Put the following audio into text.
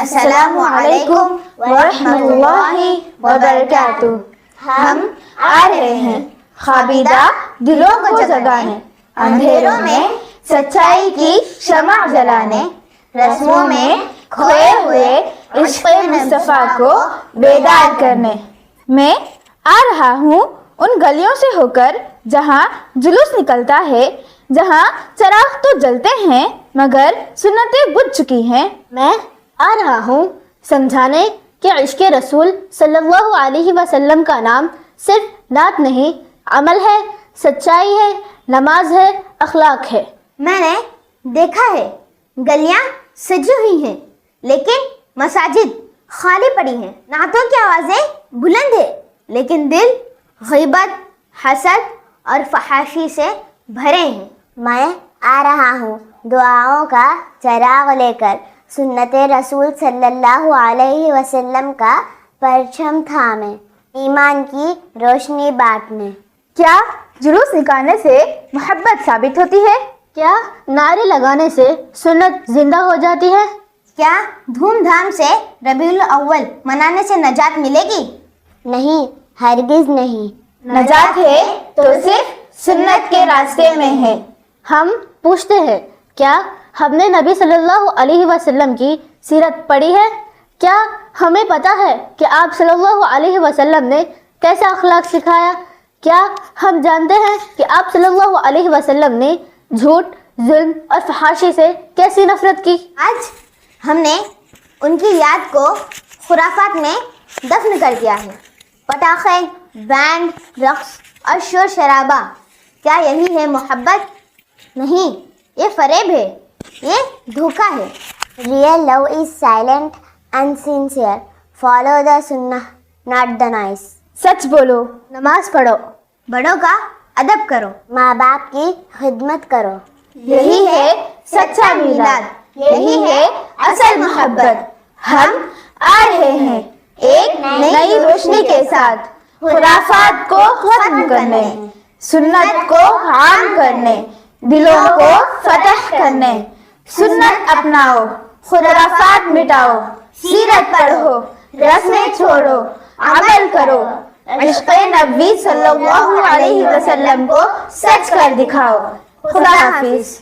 السلام علیکم ورحمۃ اللہ وبرکاتہ۔ ہم آ رہے ہیں خوابیدہ دلوں کو جگانے، اندھیروں میں سچائی کی شمع جلانے، رسموں میں کھوئے ہوئے عشق مصطفیٰ کو بیدار کرنے۔ میں آ رہا ہوں ان گلیوں سے ہو کر جہاں جلوس نکلتا ہے، جہاں چراغ تو جلتے ہیں مگر سنتیں بجھ چکی ہیں۔ میں آ رہا ہوں سمجھانے کہ عشق رسول صلی اللہ علیہ وسلم کا نام صرف نعت نہیں، عمل ہے، سچائی ہے، نماز ہے، اخلاق ہے۔ میں نے دیکھا ہے گلیاں سجی ہوئی ہیں لیکن مساجد خالی پڑی ہیں، نعتوں کی آوازیں بلند ہیں لیکن دل غیبت، حسد اور فحاشی سے بھرے ہیں۔ میں آ رہا ہوں دعاؤں کا چراغ لے کر، سنت رسول صلی اللہ علیہ وسلم کا پرچم تھامے، ایمان کی روشنی بانٹنے۔ کیا جلوس نکالنے سے محبت ثابت ہوتی ہے؟ کیا نعرے لگانے سے سنت زندہ ہو جاتی ہے؟ کیا دھوم دھام سے ربیع الاول منانے سے نجات ملے گی؟ نہیں، ہرگز نہیں۔ نجات ہے تو صرف سنت کے راستے میں ہے۔ ہم پوچھتے ہیں، کیا ہم نے نبی صلی اللہ علیہ وسلم کی سیرت پڑھی ہے؟ کیا ہمیں پتہ ہے کہ آپ صلی اللہ علیہ وسلم نے کیسا اخلاق سکھایا؟ کیا ہم جانتے ہیں کہ آپ صلی اللہ علیہ وسلم نے جھوٹ، ظلم اور فحاشی سے کیسی نفرت کی؟ آج ہم نے ان کی یاد کو خرافات میں دفن کر دیا ہے۔ پٹاخے، بینڈ، رقص اور شور شرابہ، کیا یہی ہے محبت؟ نہیں، یہ فریب ہے، یہ دھوکہ ہے۔ Real love is silent and sincere. Follow the sunnah, not the noise. سچ بولو، نماز پڑھو، بڑوں کا ادب کرو، ماں باپ کی خدمت کرو۔ یہی ہے سچا میلاد، یہی ہے اصل محبت۔ ہم آ رہے ہیں ایک نئی روشنی کے ساتھ، خرافات کو ختم کرنے، سنت کو عام کرنے، دلوں کو فتح کرنے۔ سنت اپناؤ، خرافات مٹاؤ، سیرت پڑھو، رسمیں چھوڑو، عمل کرو، عشق نبی صلی اللہ علیہ وسلم کو سچ کر دکھاؤ۔ خدا حافظ۔